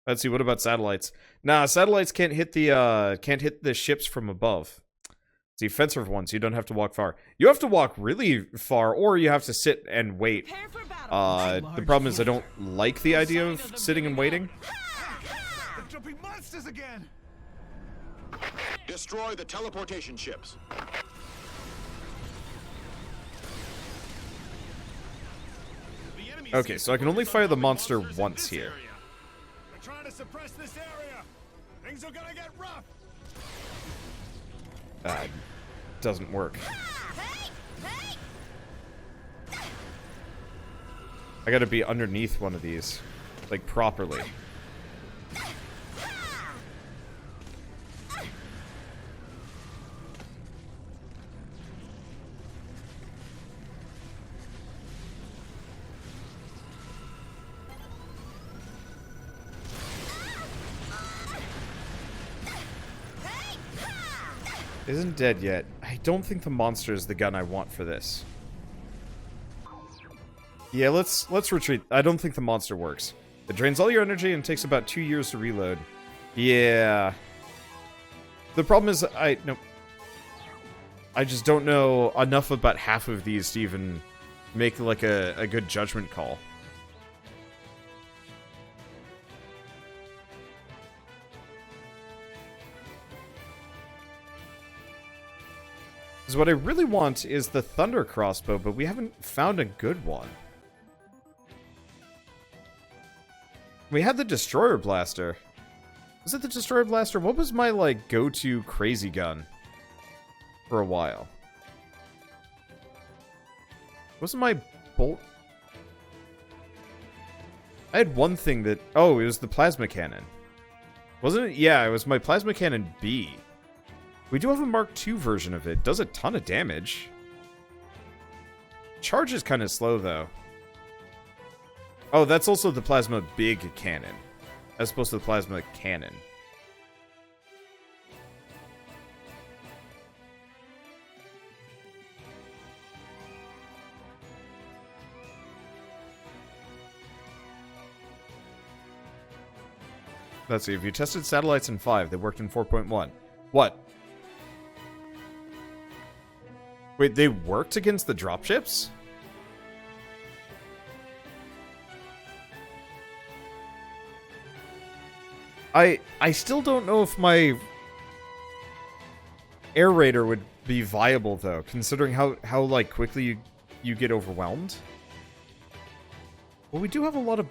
Let's see, what about satellites? Nah, satellites can't hit the ships from above. It's the offensive ones. You don't have to walk far. You have to walk really far, or you have to sit and wait. The problem is I don't like the idea of sitting and waiting. The jumping monsters again. Destroy the teleportation ships. Okay, so I can only fire the monster once here. They're trying to suppress this area. Things are gonna get rough. Doesn't work. I gotta be underneath one of these, like, properly. Isn't dead yet. I don't think the monster is the gun I want for this. Yeah, let's retreat. I don't think the monster works. It drains all your energy and takes about 2 years to reload. Yeah. The problem is I just don't know enough about half of these to even make like a good judgment call. Because what I really want is the Thunder Crossbow, but we haven't found a good one. We had the Destroyer Blaster. Was it the Destroyer Blaster? What was my, like, go-to crazy gun for a while? Wasn't my bolt... I had one thing that... Oh, it was the Plasma Cannon. Wasn't it? Yeah, it was my Plasma Cannon B. We do have a Mark II version of it. Does a ton of damage. Charge is kind of slow, though. Oh, that's also the Plasma Big Cannon, as opposed to the Plasma Cannon. Let's see, if you tested satellites in 5, they worked in 4.1. What? Wait, they worked against the dropships? I still don't know if my air raider would be viable, though, considering how like quickly you get overwhelmed. Well, we do have a lot of...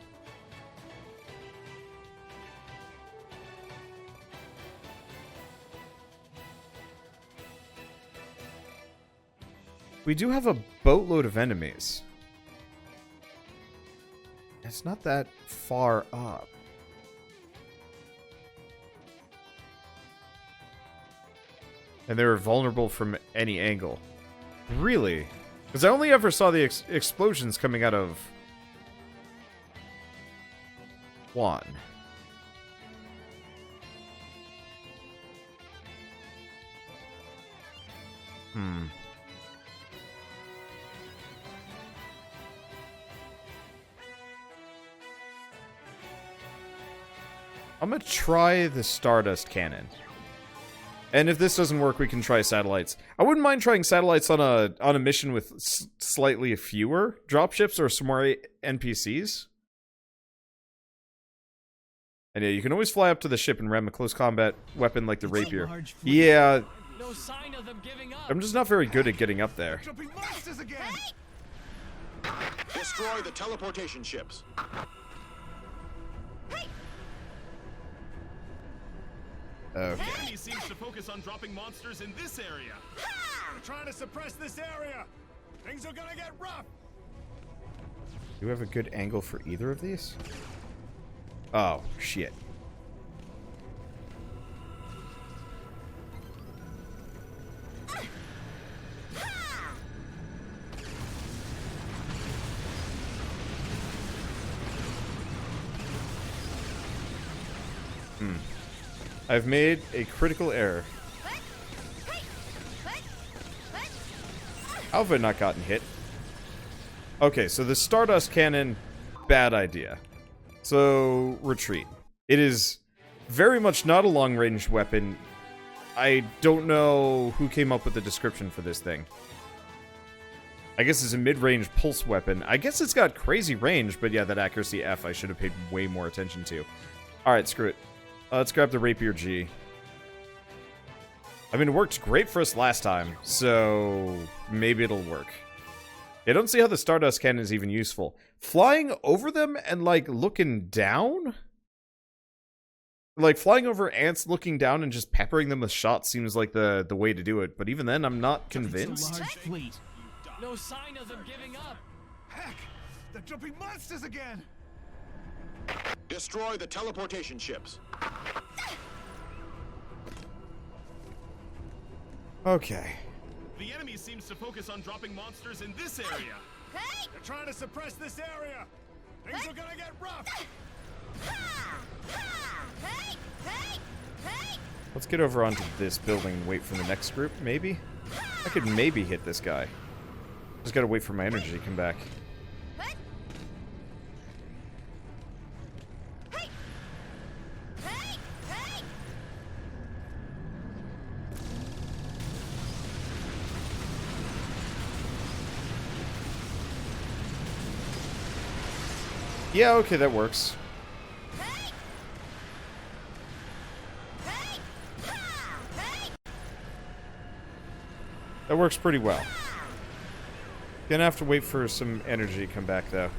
We do have a boatload of enemies. It's not that far up. And they were vulnerable from any angle. Really? Because I only ever saw the explosions coming out of... one. I'm gonna try the Stardust Cannon. And if this doesn't work, we can try satellites. I wouldn't mind trying satellites on a mission with slightly fewer dropships or some more NPCs. And yeah, you can always fly up to the ship and ram a close combat weapon like the rapier. Yeah. No sign of them giving up. I'm just not very good at getting up there. Jumping monsters again. Destroy the teleportation ships. Okay. The enemy seems to focus on dropping monsters in this area. They're trying to suppress this area. Things are gonna get rough. Do we have a good angle for either of these? Oh, shit. I've made a critical error. How have I not gotten hit? Okay, so the Stardust Cannon, bad idea. So, retreat. It is very much not a long-range weapon. I don't know who came up with the description for this thing. I guess it's a mid-range pulse weapon. I guess it's got crazy range, but yeah, that accuracy F I should have paid way more attention to. Alright, screw it. Let's grab the Rapier G. I mean, it worked great for us last time, so maybe it'll work. I don't see how the Stardust Cannon is even useful. Flying over them and, like, looking down? Like, flying over ants, looking down, and just peppering them with shots seems like the way to do it. But even then, I'm not convinced. Large fleet. No sign of them giving up. Heck! They're jumping monsters again! Destroy the teleportation ships. Okay. The enemy seems to focus on dropping monsters in this area. They're trying to suppress this area! Things are gonna get rough! Let's get over onto this building and wait for the next group, maybe? I could maybe hit this guy. Just gotta wait for my energy to come back. Yeah, okay, that works. That works pretty well. Gonna have to wait for some energy to come back, though.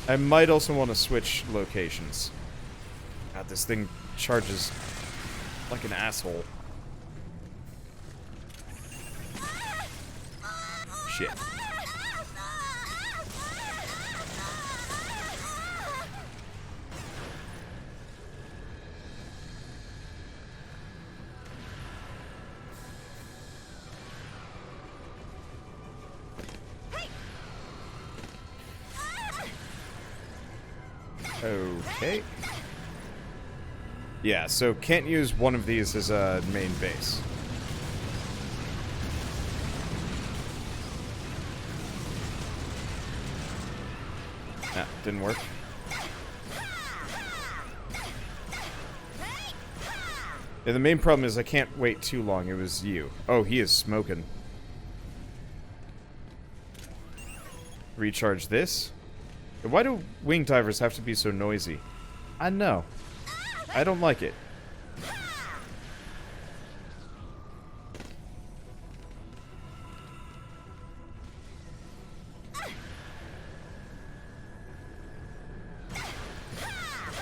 I might also want to switch locations. God, this thing charges like an asshole. Shit. Okay. Yeah, so can't use one of these as a main base. Nah, didn't work. Yeah, the main problem is I can't wait too long. It was you. Oh, he is smoking. Recharge this. Why do wing divers have to be so noisy? I know. I don't like it.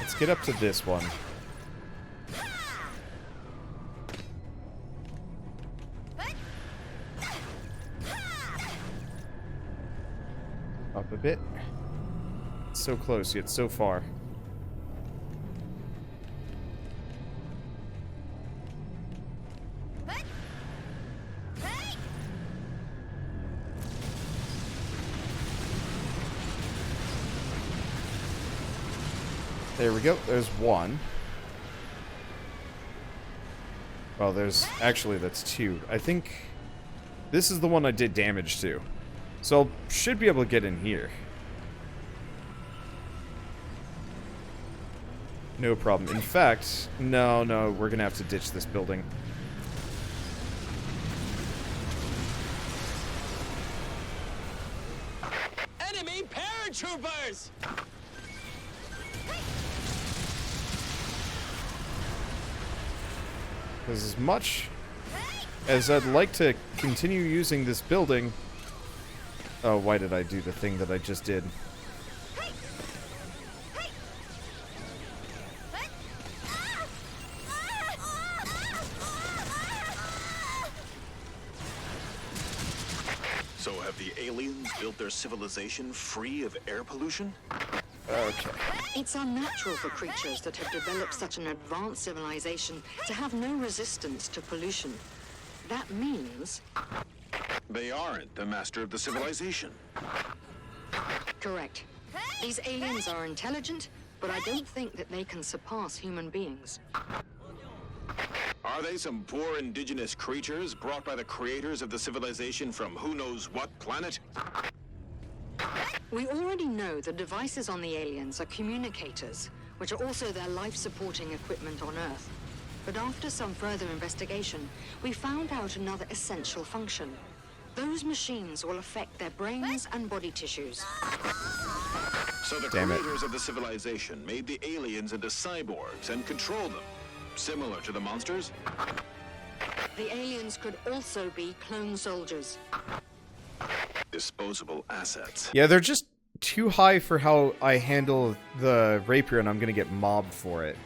Let's get up to this one. Up a bit. So close, yet so far. There we go. There's one. Well, there's... Actually, that's two. I think this is the one I did damage to. So, should be able to get in here. No problem. In fact, no, we're gonna have to ditch this building. Enemy paratroopers! Because as much as I'd like to continue using this building... Oh, why did I do the thing that I just did? So have the aliens built their civilization free of air pollution? Okay. It's unnatural for creatures that have developed such an advanced civilization to have no resistance to pollution. That means... They aren't the master of the civilization. Correct. These aliens are intelligent, but I don't think that they can surpass human beings. Are they some poor indigenous creatures brought by the creators of the civilization from who knows what planet? We already know the devices on the aliens are communicators, which are also their life-supporting equipment on Earth. But after some further investigation, we found out another essential function. Those machines will affect their brains and body tissues. So the creators of the civilization made the aliens into cyborgs and controlled them, similar to the monsters? The aliens could also be clone soldiers. Disposable assets. Yeah, they're just too high for how I handle the rapier, and I'm gonna get mobbed for it.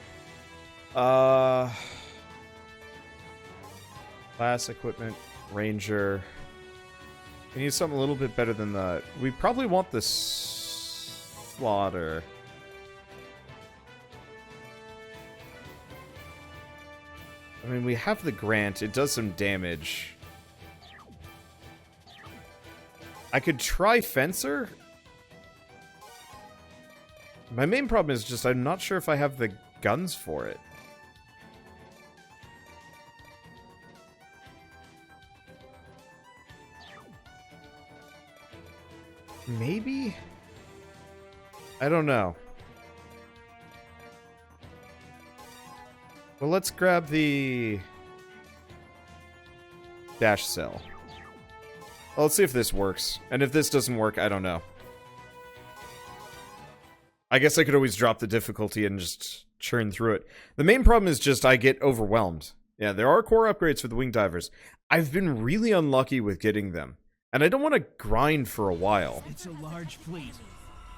Class equipment, ranger. We need something a little bit better than that. We probably want the slaughter. I mean, we have the grant. It does some damage. I could try fencer. My main problem is just I'm not sure if I have the guns for it. Maybe? I don't know. Well, let's grab the dash cell. Well, let's see if this works. And if this doesn't work, I don't know. I guess I could always drop the difficulty and just churn through it. The main problem is just I get overwhelmed. Yeah, there are core upgrades for the wing divers. I've been really unlucky with getting them. And I don't want to grind for a while. It's a large fleet.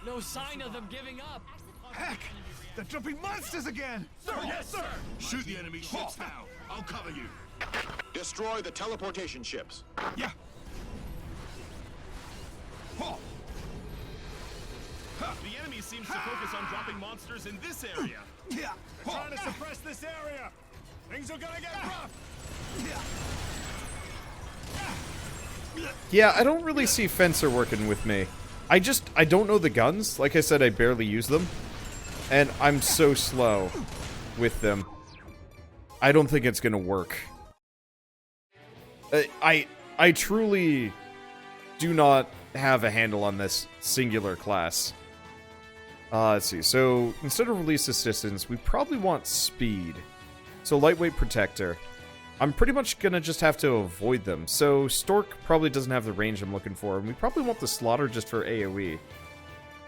No sign of them giving up. Heck! They're jumping monsters again! Sir, yes, sir! Shoot the enemy ships now. I'll cover you. Destroy the teleportation ships. Yeah! The enemy seems to focus on dropping monsters in this area. Yeah! They're trying to suppress this area! Things are gonna get rough! Yeah, I don't really see fencer working with me. I don't know the guns. Like I said, I barely use them. And I'm so slow with them. I don't think it's gonna work. I truly do not have a handle on this singular class. Let's see. So, instead of release assistance, we probably want speed. So, lightweight protector. I'm pretty much gonna just have to avoid them. So, Stork probably doesn't have the range I'm looking for, and we probably want the Slaughter just for AoE.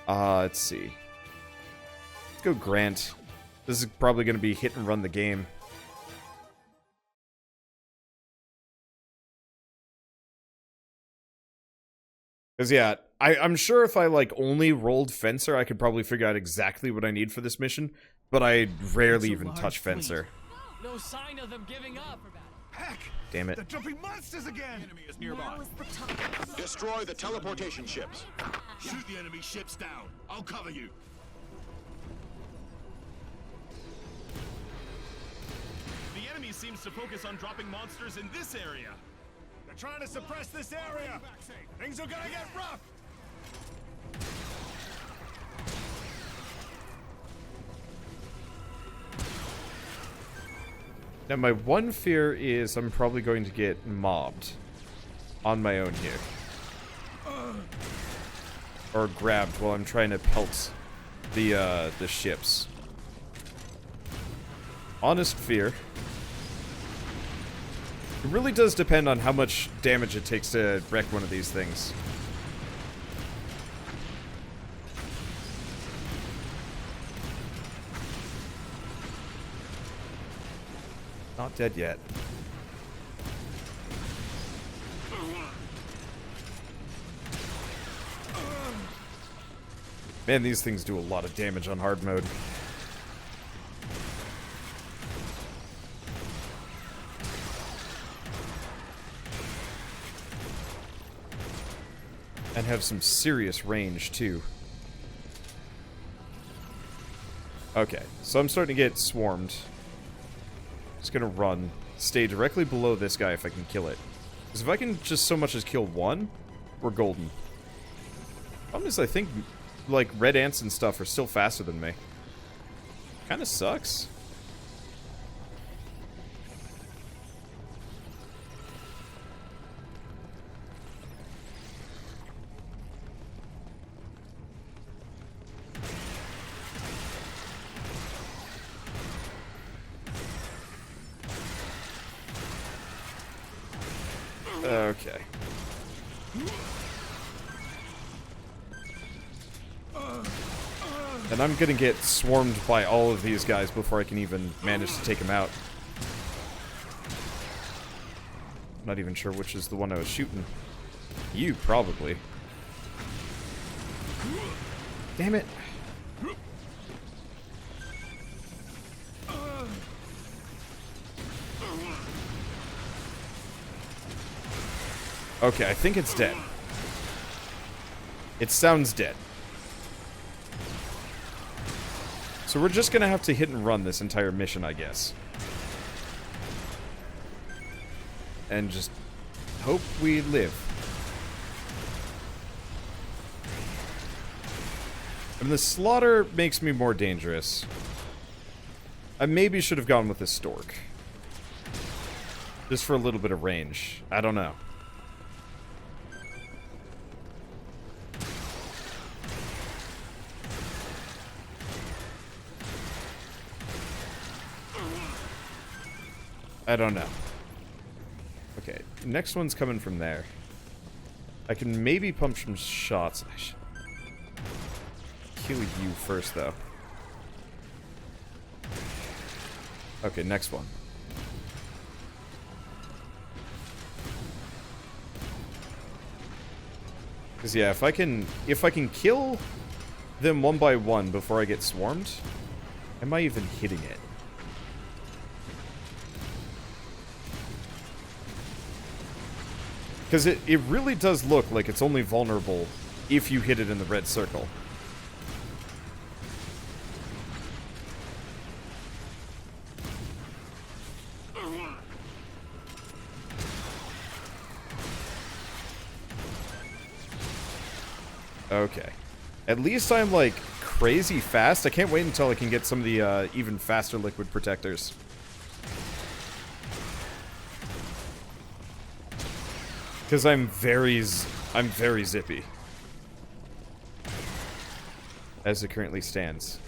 Let's see. Let's go Grant. This is probably gonna be hit and run the game. Because, yeah, I'm sure if I, like, only rolled Fencer, I could probably figure out exactly what I need for this mission, but I rarely even touch Fencer. No sign of them giving up. Heck! Damn it. They're jumping monsters again! Enemy is nearby. Destroy the teleportation ships. Shoot the enemy ships down. I'll cover you. The enemy seems to focus on dropping monsters in this area. They're trying to suppress this area! Things are gonna get rough! Now, my one fear is I'm probably going to get mobbed on my own here. Or grabbed while I'm trying to pelt the ships. Honest fear. It really does depend on how much damage it takes to wreck one of these things. Not dead yet. Man, these things do a lot of damage on hard mode. And have some serious range, too. Okay, so I'm starting to get swarmed. Just gonna run. Stay directly below this guy if I can kill it. Because if I can just so much as kill one, we're golden. Problem is, I think, like, red ants and stuff are still faster than me. Kinda sucks. Okay. And I'm gonna get swarmed by all of these guys before I can even manage to take them out. I'm not even sure which is the one I was shooting. You, probably. Damn it. Okay, I think it's dead. It sounds dead. So we're just gonna have to hit and run this entire mission, I guess. And just hope we live. I mean, the slaughter makes me more dangerous. I maybe should have gone with the stork. Just for a little bit of range. I don't know. I don't know. Okay, next one's coming from there. I can maybe pump some shots. I should kill you first, though. Okay, next one. Because yeah, if I can kill them one by one before I get swarmed, am I even hitting it? Because it really does look like it's only vulnerable if you hit it in the red circle. Okay. At least I'm, like, crazy fast. I can't wait until I can get some of the even faster liquid protectors. Because I'm very zippy. As it currently stands.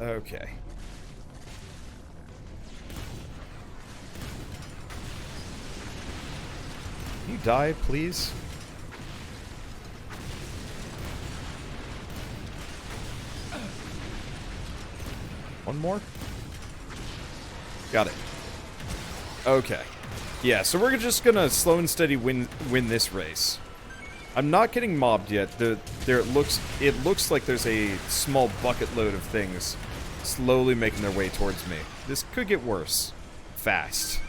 Okay. Can you die, please? One more? Got it. Okay. Yeah, so we're just gonna slow and steady win this race. I'm not getting mobbed yet. It looks like there's a small bucket load of things slowly making their way towards me. This could get worse. Fast.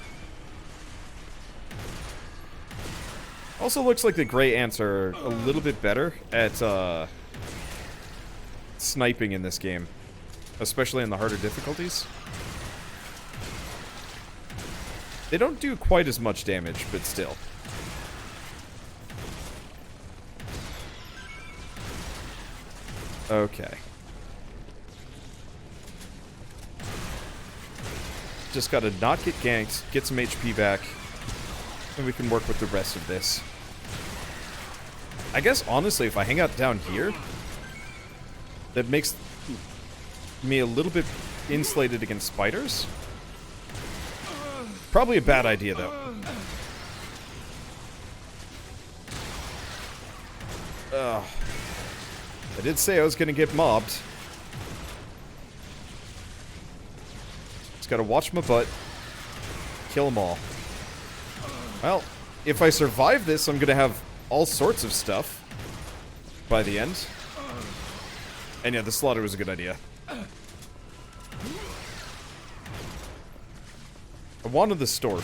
Also looks like the gray ants are a little bit better at sniping in this game. Especially in the harder difficulties. They don't do quite as much damage, but still. Okay. Just gotta not get ganked, get some HP back, and we can work with the rest of this. I guess, honestly, if I hang out down here, that makes me a little bit insulated against spiders. Probably a bad idea, though. Ugh. I did say I was gonna get mobbed. Just gotta watch my butt. Kill them all. Well, if I survive this, I'm gonna have all sorts of stuff by the end. And yeah, the slaughter was a good idea. I wanted the stork.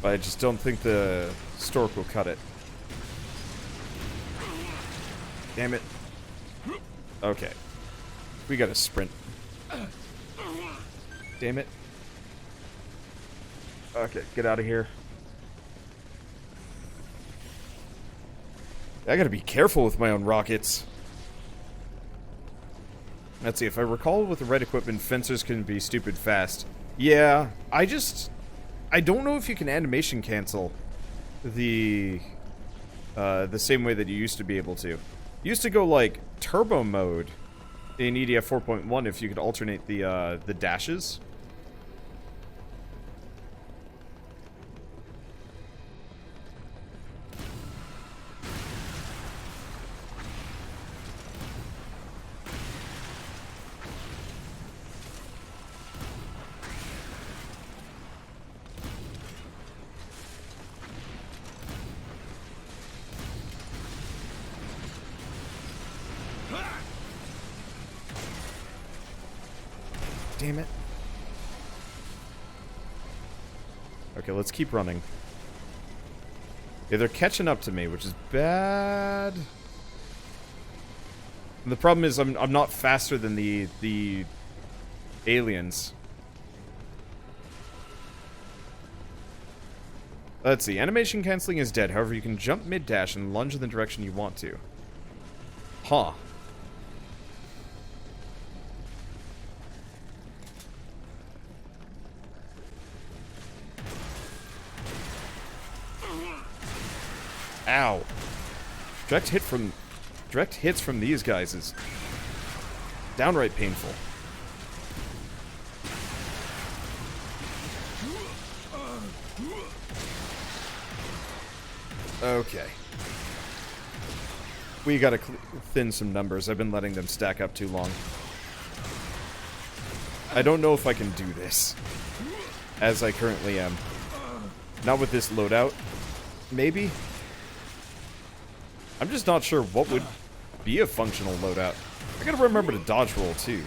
But I just don't think the stork will cut it. Damn it. Okay. We gotta sprint. Damn it. Okay, get out of here. I gotta be careful with my own rockets. Let's see, if I recall with the right equipment, fencers can be stupid fast. Yeah, I don't know if you can animation cancel the same way that you used to be able to. You used to go, like, turbo mode in EDF 4.1 if you could alternate the dashes. Damn it. Okay, let's keep running. Yeah, they're catching up to me, which is bad. And the problem is I'm not faster than the aliens. Let's see. Animation canceling is dead. However, you can jump mid-dash and lunge in the direction you want to. Huh. Ow. Direct hits from these guys is downright painful. Okay. We gotta thin some numbers. I've been letting them stack up too long. I don't know if I can do this, as I currently am. Not with this loadout. Maybe? I'm just not sure what would be a functional loadout. I gotta remember to dodge roll, too.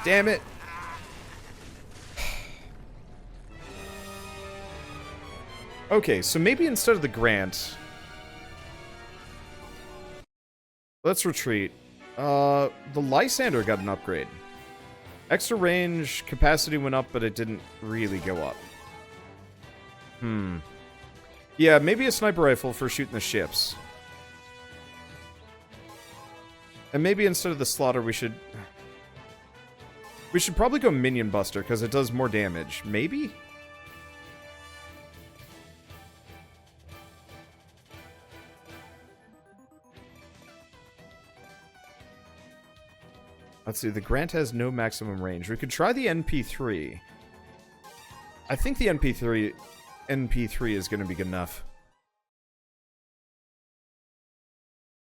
Damn it! Okay, so maybe instead of the Grant... Let's retreat. The Lysander got an upgrade. Extra range, capacity went up, but it didn't really go up. Yeah, maybe a sniper rifle for shooting the ships. And maybe instead of the slaughter, we should probably go Minion Buster, because it does more damage. Maybe? Let's see, the Grant has no maximum range. We could try the NP3. I think the NP3 is going to be good enough.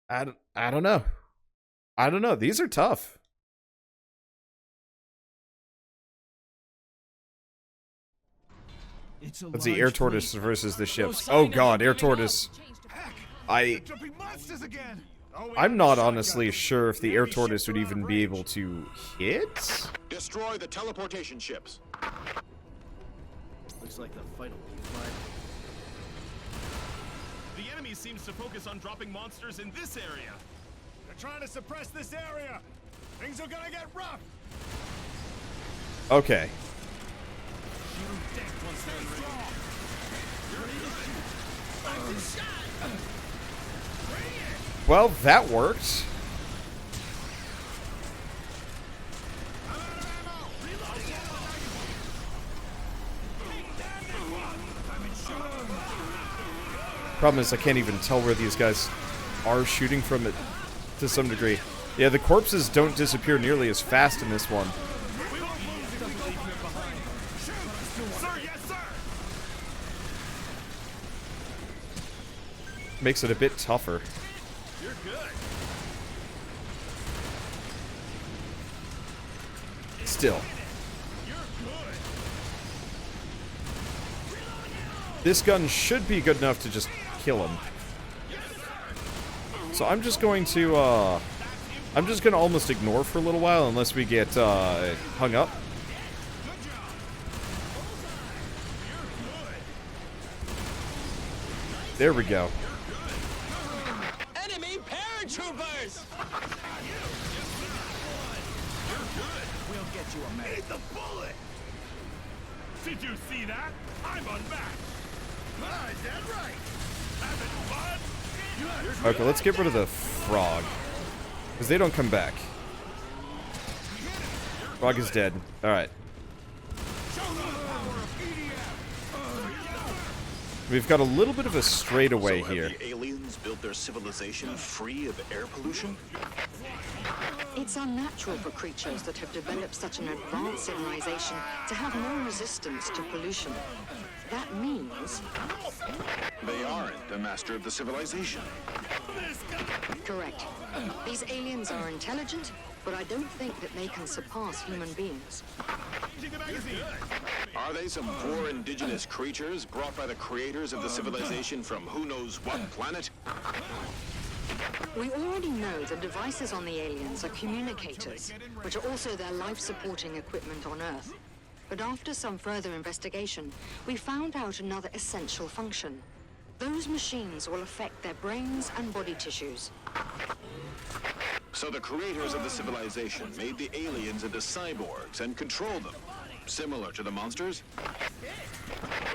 I don't know. I don't know. These are tough. Let's see, Air Tortoise versus the ships. Oh god, Air Tortoise. I'm not honestly sure if the Air Tortoise would even be able to hit. Destroy the teleportation ships. Looks like the fight will be fine. The enemy seems to focus on dropping monsters in this area. They're trying to suppress this area. Things are gonna get rough. Okay. Well, that worked. Problem is, I can't even tell where these guys are shooting from it to some degree. Yeah, the corpses don't disappear nearly as fast in this one. Makes it a bit tougher. You're good. Still. You're good. This gun should be good enough to just kill him. So I'm just going to, almost ignore for a little while unless we get, hung up. There we go. Enemy paratroopers! We'll get you a medic. Eat the bullet! Did you see that? I'm unmatched. Okay, let's get rid of the frog. Because they don't come back. Frog is dead. Alright. We've got a little bit of a straightaway So here. have the aliens built their civilization free of air pollution? It's unnatural for creatures that have developed such an advanced civilization to have no resistance to pollution. That means... They aren't a master of the civilization. Correct. These aliens are intelligent, but I don't think that they can surpass human beings. Are they some poor indigenous creatures brought by the creators of the civilization from who knows what planet? We already know the devices on the aliens are communicators, which are also their life-supporting equipment on Earth. But after some further investigation, we found out another essential function. Those machines will affect their brains and body tissues. So the creators of the civilization made the aliens into cyborgs and controlled them, similar to the monsters?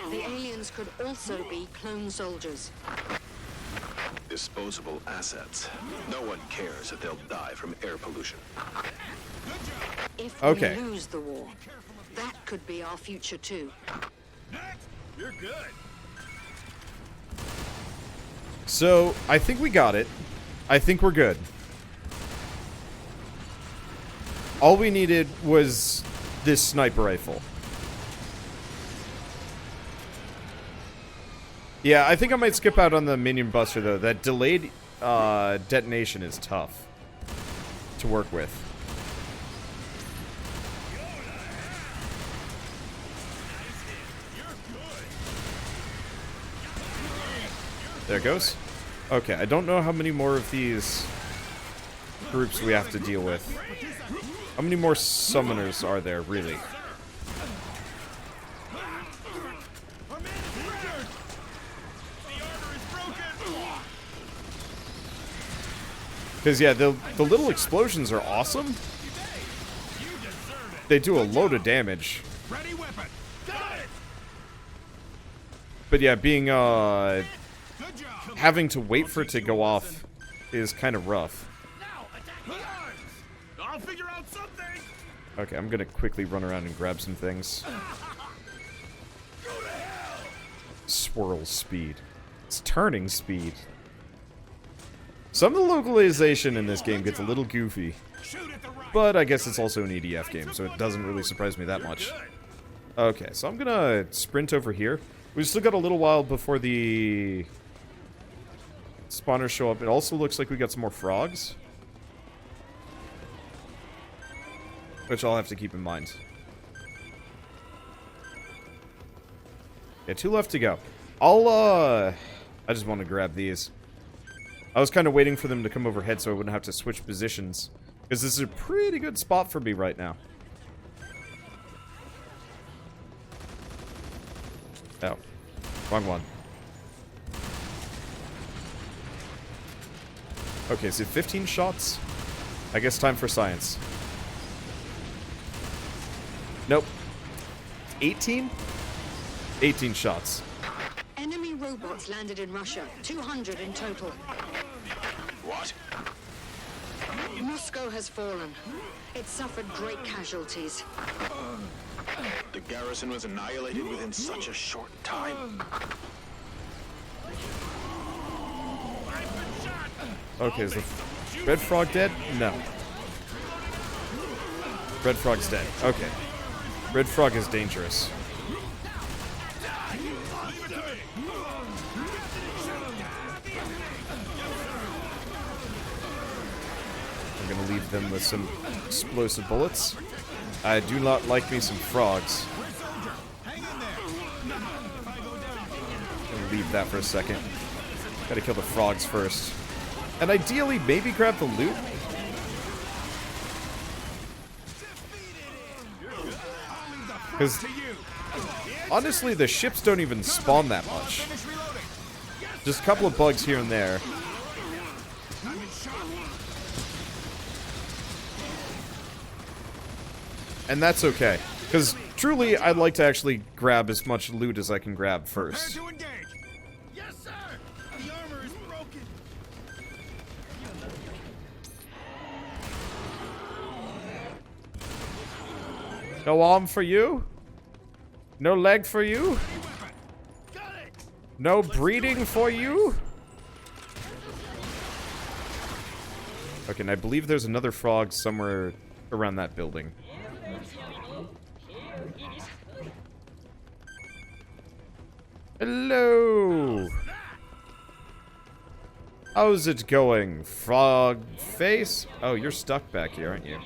The aliens could also be clone soldiers. Disposable assets. No one cares that they'll die from air pollution. If Okay. we lose the war, that could be our future too. You're good. So, I think we got it. I think we're good. All we needed was this sniper rifle. Yeah, I think I might skip out on the minion buster, though. That delayed detonation is tough to work with. There it goes. Okay, I don't know how many more of these groups we have to deal with. How many more summoners are there, really? Because, yeah, the little explosions are awesome. They do a load of damage. Ready weapon. Got it. But, yeah, being, Good job. having to wait for it to go off is kind of rough. I'll figure out something. Okay, I'm gonna quickly run around and grab some things. Swirl speed. It's turning speed. Some of the localization in this game gets a little goofy. Shoot at the right. But I guess it's also an EDF game, so it doesn't really surprise me that much. Okay, so I'm gonna sprint over here. We've still got a little while before the spawners show up. It also looks like we got some more frogs, which I'll have to keep in mind. Yeah, 2 left to go. I just want to grab these. I was kind of waiting for them to come overhead so I wouldn't have to switch positions, because this is a pretty good spot for me right now. Oh. Wrong one. Okay, so 15 shots? I guess time for science. Nope. 18? 18 shots. Enemy robots landed in Russia, 200 in total. What? Moscow has fallen. It suffered great casualties. The garrison was annihilated within such a short time. Okay, is the red frog dead? No. Red frog's dead. Okay. Red frog is dangerous. I'm gonna leave them with some explosive bullets. I do not like me some frogs. I'm gonna leave that for a second. Gotta kill the frogs first. And ideally, maybe grab the loot. Because, honestly, the ships don't even spawn that much. Just a couple of bugs here and there. And that's okay. Because, truly, I'd like to actually grab as much loot as I can grab first. To engage. No arm for you? No leg for you? No breeding for you? Okay, and I believe there's another frog somewhere around that building. Hello! How's it going, frog face? Oh, you're stuck back here, aren't you?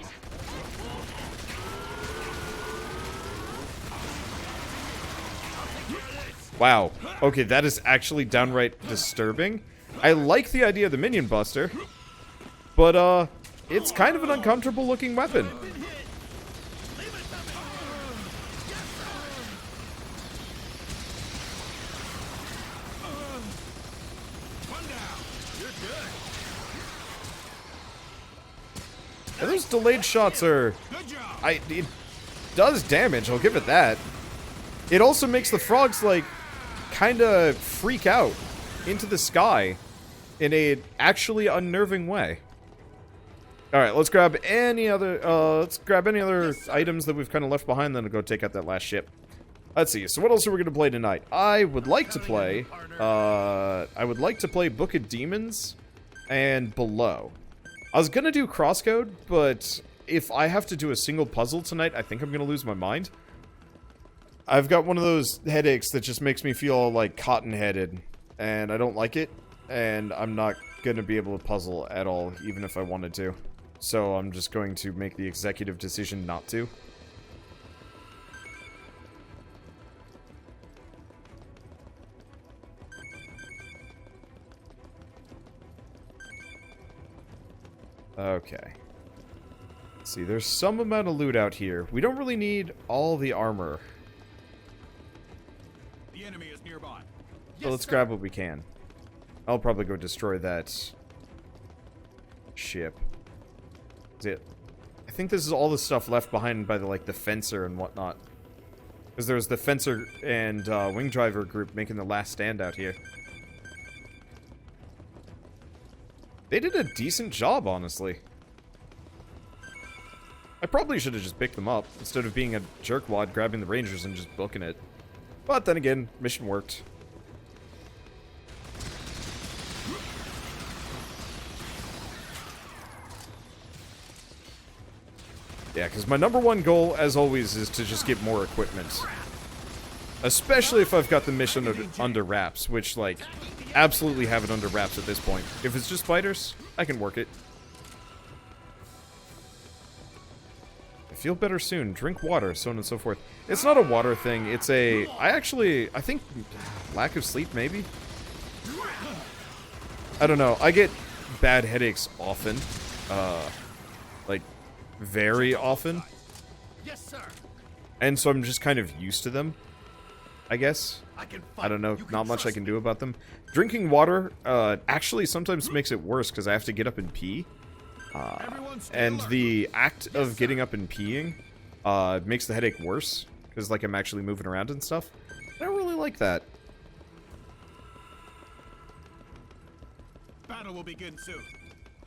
Wow. Okay, that is actually downright disturbing. I like the idea of the minion buster, but, it's kind of an uncomfortable looking weapon. And those delayed shots are... it does damage, I'll give it that. It also makes the frogs, like, kinda freak out into the sky in a actually unnerving way. Alright, let's grab any other, items that we've kind of left behind, then we'll go take out that last ship. Let's see, so what else are we going to play tonight? I would like to play Book of Demons and Below. I was gonna do Crosscode, but if I have to do a single puzzle tonight, I think I'm gonna lose my mind. I've got one of those headaches that just makes me feel like cotton-headed, and I don't like it, and I'm not gonna be able to puzzle at all, even if I wanted to. So I'm just going to make the executive decision not to. Okay. Let's see, there's some amount of loot out here. We don't really need all the armor. The enemy is nearby. So let's grab what we can. I'll probably go destroy that ship. Is it? I think this is all the stuff left behind by the, like, the fencer and whatnot. Because there was the fencer and wing driver group making the last stand out here. They did a decent job, honestly. I probably should have just picked them up, instead of being a jerkwad grabbing the rangers and just booking it. But then again, mission worked. Yeah, because my #1 goal, as always, is to just get more equipment. Especially if I've got the mission under wraps, which, like, absolutely have it under wraps at this point. If it's just fighters, I can work it. I feel better soon. Drink water, so on and so forth. It's not a water thing. It's a... I think lack of sleep, maybe? I don't know. I get bad headaches often. Like, very often. Yes, sir. And so I'm just kind of used to them, I guess. I don't know. Not much I can do about them. Drinking water actually sometimes makes it worse because I have to get up and pee. And the act of getting up and peeing makes the headache worse because, like, I'm actually moving around and stuff. I don't really like that. Battle will begin soon.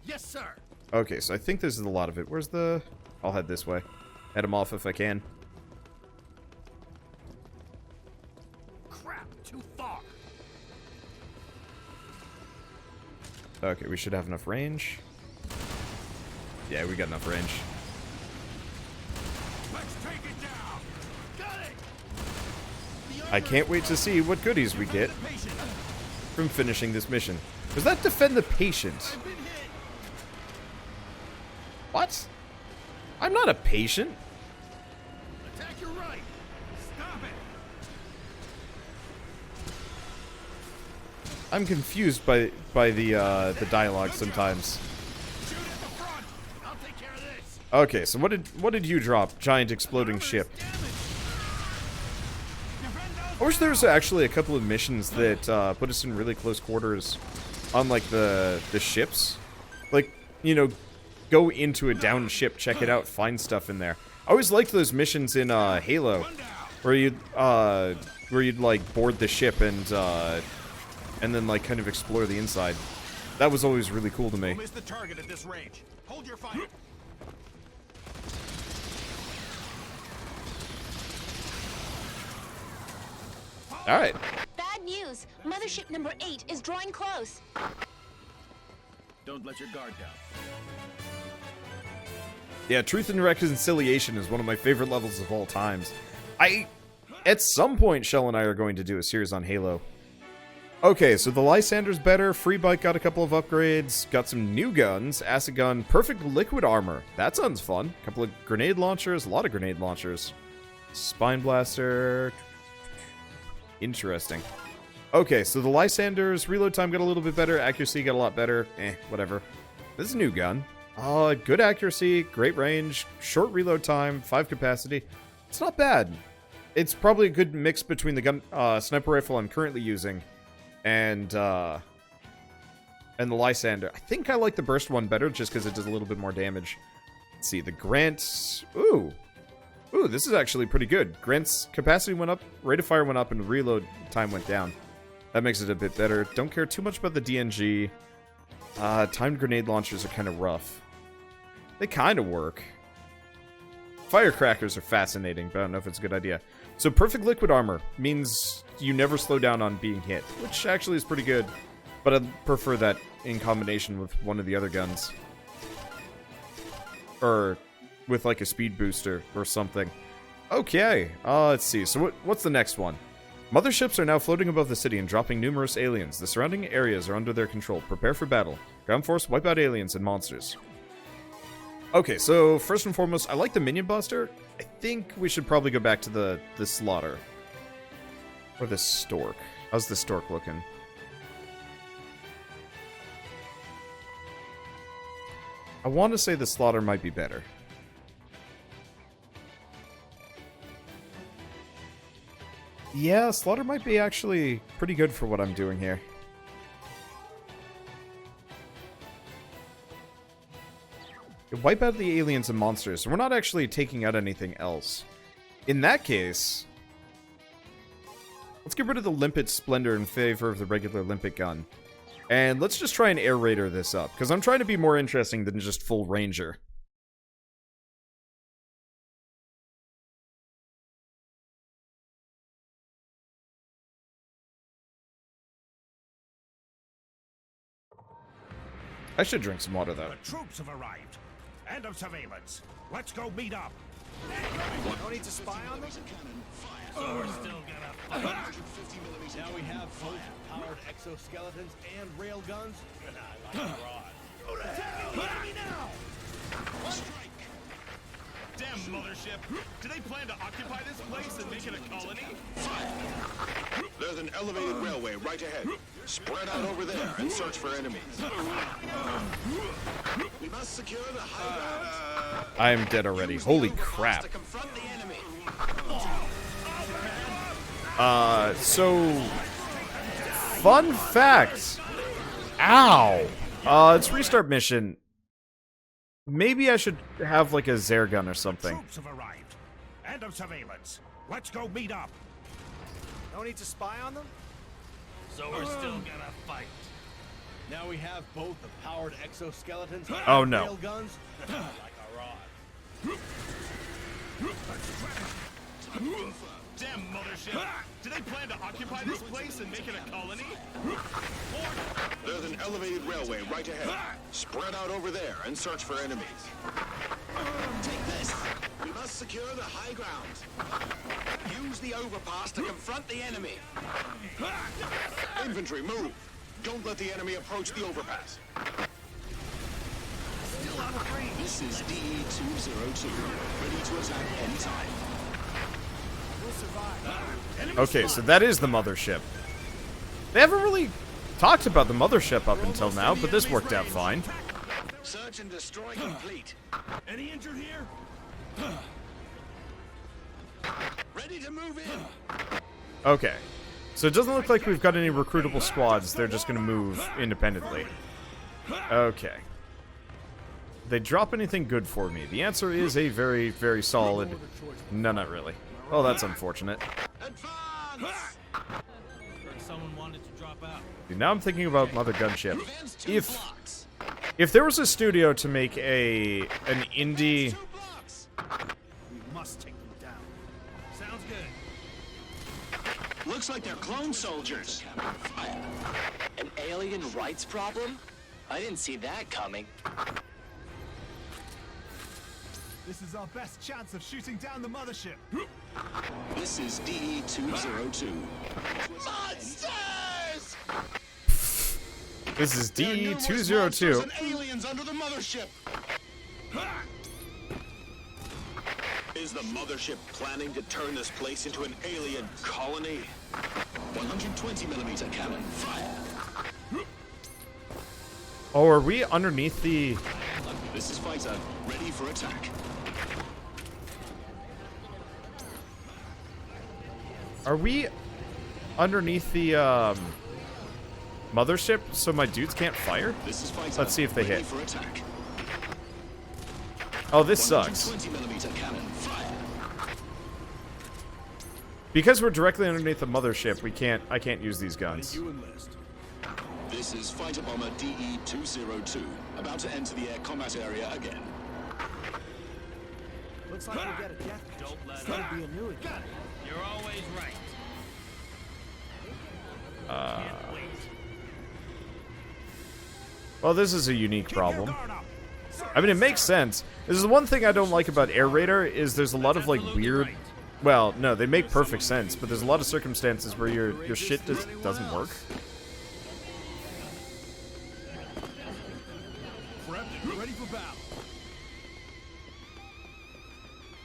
Yes, sir. Okay, so I think this is a lot of it. Where's the... I'll head this way. Head him off if I can. Crap, too far. Okay, we should have enough range. Yeah, we got enough range. Let's take it down. Got it. I can't wait to see what goodies we get from finishing this mission. Was that defend the patient? What? I'm not a patient. Attack your right. Stop it. I'm confused by the dialogue sometimes. Shoot at the front. I'll take care of this. Okay, so what did you drop? Giant exploding ship. I wish there was actually a couple of missions that put us in really close quarters on, like, the ships. Like, you know, go into a downed ship, check it out, find stuff in there. I always liked those missions in Halo, where you'd like board the ship and then, like, kind of explore the inside. That was always really cool to me. We'll miss the target at this range. Hold your fire. Alright. Bad news. Mothership number 8 is drawing close. Don't let your guard down. Yeah, Truth and Reconciliation is one of my favorite levels of all times. At some point, Shell and I are going to do a series on Halo. Okay, so the Lysander's better, Free Bike got a couple of upgrades, got some new guns, Acid Gun, Perfect Liquid Armor. That sounds fun. A couple of grenade launchers, a lot of grenade launchers. Spine Blaster. Interesting. Okay, so the Lysander's reload time got a little bit better, accuracy got a lot better. Whatever. This is a new gun. Good accuracy, great range, short reload time, 5 capacity. It's not bad. It's probably a good mix between the gun, sniper rifle I'm currently using and the Lysander. I think I like the burst one better just because it does a little bit more damage. Let's see, the Grant. Ooh, this is actually pretty good. Grant's capacity went up, rate of fire went up, and reload time went down. That makes it a bit better. Don't care too much about the DNG. Timed grenade launchers are kind of rough. They kind of work. Firecrackers are fascinating, but I don't know if it's a good idea. So Perfect Liquid Armor means you never slow down on being hit, which actually is pretty good. But I'd prefer that in combination with one of the other guns. Or with like a speed booster or something. Okay, let's see. So what's the next one? Motherships are now floating above the city and dropping numerous aliens. The surrounding areas are under their control. Prepare for battle. Ground force, wipe out aliens and monsters. Okay, so first and foremost, I like the Minion Buster. I think we should probably go back to the Slaughter. Or the Stork. How's the Stork looking? I want to say the Slaughter might be better. Yeah, Slaughter might be actually pretty good for what I'm doing here. Wipe out the aliens and monsters. We're not actually taking out anything else. In that case, let's get rid of the Limpet Splendor in favor of the regular Limpet gun. And let's just try and Air Raider this up, because I'm trying to be more interesting than just full Ranger. I should drink some water, though. The troops have arrived. End of surveillance. Let's go meet up. No need to spy on them? So we're still gonna fight. Now we have both powered exoskeletons and railguns. I like a rod. Damn mothership! Do they plan to occupy this place and make it a colony? There's an elevated railway right ahead. Spread out over there and search for enemies. We must secure the high ground. I am dead already. Holy crap. To confront the enemy. So... Fun fact. Ow. It's restart mission. Maybe I should have, like, a Zare gun or something. Troops have arrived. End of surveillance. Let's go meet up. No need to spy on them? So we're still gonna fight. Now we have both the powered exoskeletons and Oh, no. railguns. Like a rod. Damn mothership! Do they plan to occupy this place and make it a colony? There's an elevated railway right ahead. Spread out over there and search for enemies. Take this. We must secure the high ground. Use the overpass to confront the enemy. Infantry, move. Don't let the enemy approach the overpass. This is DE-202, ready to attack anytime. Okay, so that is the mothership. They haven't really talked about the mothership up until now, but this worked out fine. Search and destroy complete. Any injured here? Ready to move in. Okay. So it doesn't look like we've got any recruitable squads. They're just going to move independently. Okay. They drop anything good for me? The answer is a very, very solid... No, not really. Oh, that's unfortunate. Advance! Heard someone wanted to drop out. See, now I'm thinking about Mother Gunship. If there was a studio to make an indie... We must take them down. Sounds good. Look Looks like they're clone soldiers. Fire. An alien rights problem? I didn't see that coming. This is our best chance of shooting down the mothership. This is DE-202. Monsters! This is There are numerous DE-202. monsters and aliens under the mothership. Is the mothership planning to turn this place into an alien colony? 120mm cannon. Fire. Oh, are we underneath the... This is fighter. Ready for attack. Are we underneath the, mothership so my dudes can't fire? This is fighter. Let's see if they Ready hit. for attack. Oh, this sucks. 120mm cannon. Fire. Because we're directly underneath the mothership, I can't use these guns. You enlist. This is fighter bomber DE-202. About to enter the air combat area again. Looks like we'll get a death. Don't let It's gonna be a new again. You're always right. Can't wait. Well, this is a unique problem. I mean, it makes sense. This is the one thing I don't like about Air Raider, is there's a lot of, like, weird... Well, no, they make perfect sense, but there's a lot of circumstances where your shit just doesn't work. Prepped, ready for battle.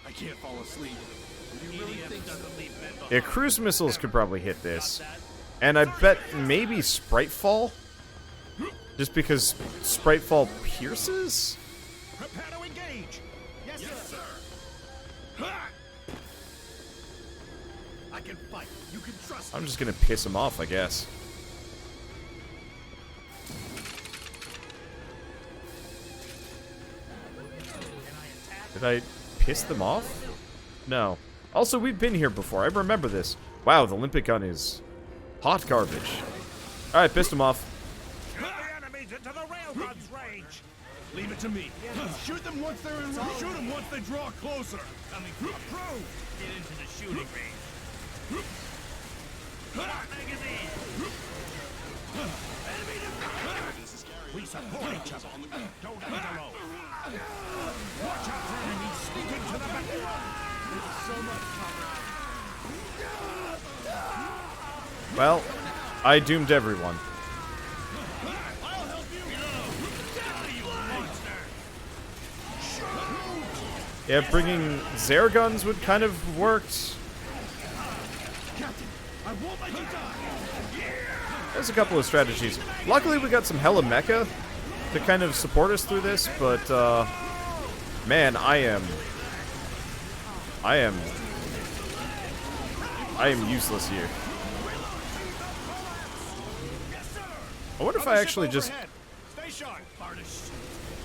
I can't fall asleep. Yeah, cruise missiles could probably hit this. And I bet maybe Spritefall? Just because Spritefall pierces? Prepare to engage. Yes, sir. I can fight. You can trust me. I'm just gonna piss him off, I guess. Did I piss them off? No. Also, we've been here before. I remember this. Wow, the Olympic gun is hot garbage. Alright, pissed him off. Put the enemies into the railgun's range. Leave it to me. Shoot them once they're in range. Shoot them once they draw closer. Coming through. Approved. Get into the shooting range. Put out magazine. We support each other. Don't get alone. Watch out for enemies sneaking to the back. There's so much cover. Well, I doomed everyone. I'll help you. You monster. Yeah, bringing Zare guns would kind of worked. Captain, I won't let you die. There's a couple of strategies. Luckily, we got some hella mecha to kind of support us through this, but, man, I am useless here. I wonder if I actually just... Stay sharp, Bardish.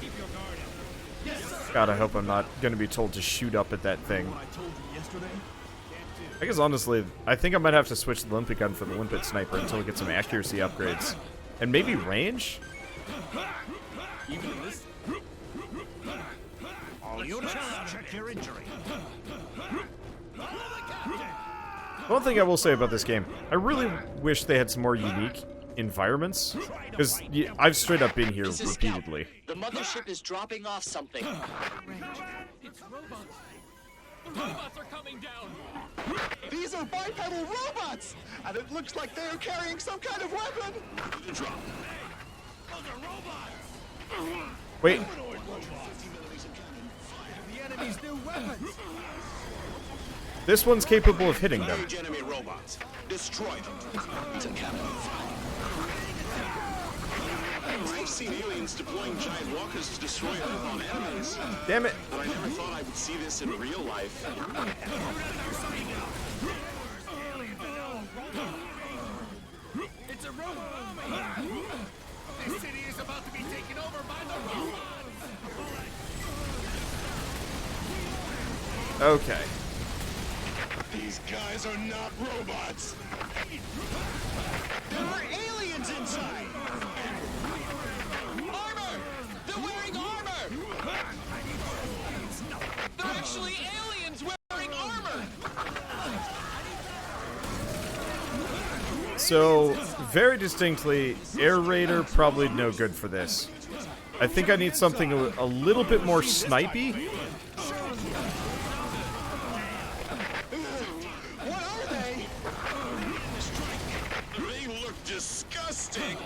Keep your guard up. Yes, sir. God, I hope I'm not going to be told to shoot up at that thing. What I told you yesterday? I guess, honestly, I think I might have to switch the Olympic gun for the Limpet Sniper until we get some accuracy upgrades. And maybe range? All units, check your injury. One thing I will say about this game, I really wish they had some more unique environments. Because I've straight up been here This is repeatedly. Scout. The mothership is dropping off something. It's robots. The robots are coming down. These are bipedal robots! And it looks like they're carrying some kind of weapon! Drop. Those are robots. Wait, The enemy's new weapons. this one's capable of hitting them. Engage enemy robots. Destroy them. It's a cannon. I've seen aliens deploying giant walkers to destroy Earth on enemies. Damn it. But I never thought I would see this in real life. It's a robot army. This city is about to be taken over by the robots. Okay. These guys are not robots. There are aliens inside. Armor! They're wearing armor! They're actually aliens wearing armor! So, very distinctly, Air Raider probably no good for this. I think I need something a little bit more snipey. What are they? They look disgusting.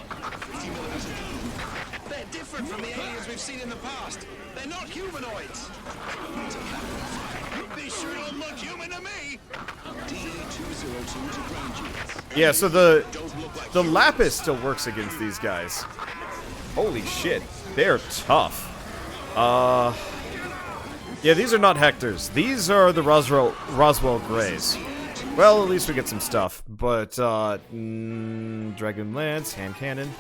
They're different from the aliens we've seen in the past. They're not humanoids. They sure don't look human to me. DE-202 to ground units. Yeah, so the Lapis still works against these guys. Holy shit, they're tough. Yeah, these are not Hectors. These are the Roswell Greys. Well, at least we get some stuff. But, Dragon Lance, hand cannon.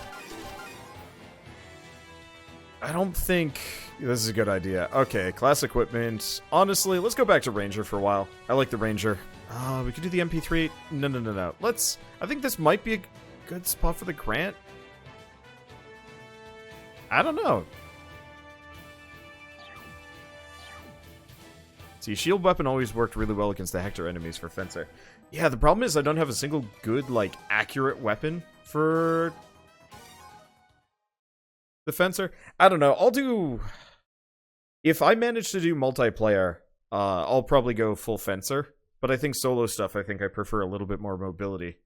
I don't think this is a good idea. Okay, class equipment. Honestly, let's go back to Ranger for a while. I like the Ranger. We could do the MP3. No. I think this might be a good spot for the Grant. I don't know. See, shield weapon always worked really well against the Hector enemies for Fencer. Yeah, the problem is I don't have a single good, like, accurate weapon for the Fencer. I don't know. I'll do... If I manage to do multiplayer, I'll probably go full Fencer. But I think solo stuff, I think I prefer a little bit more mobility.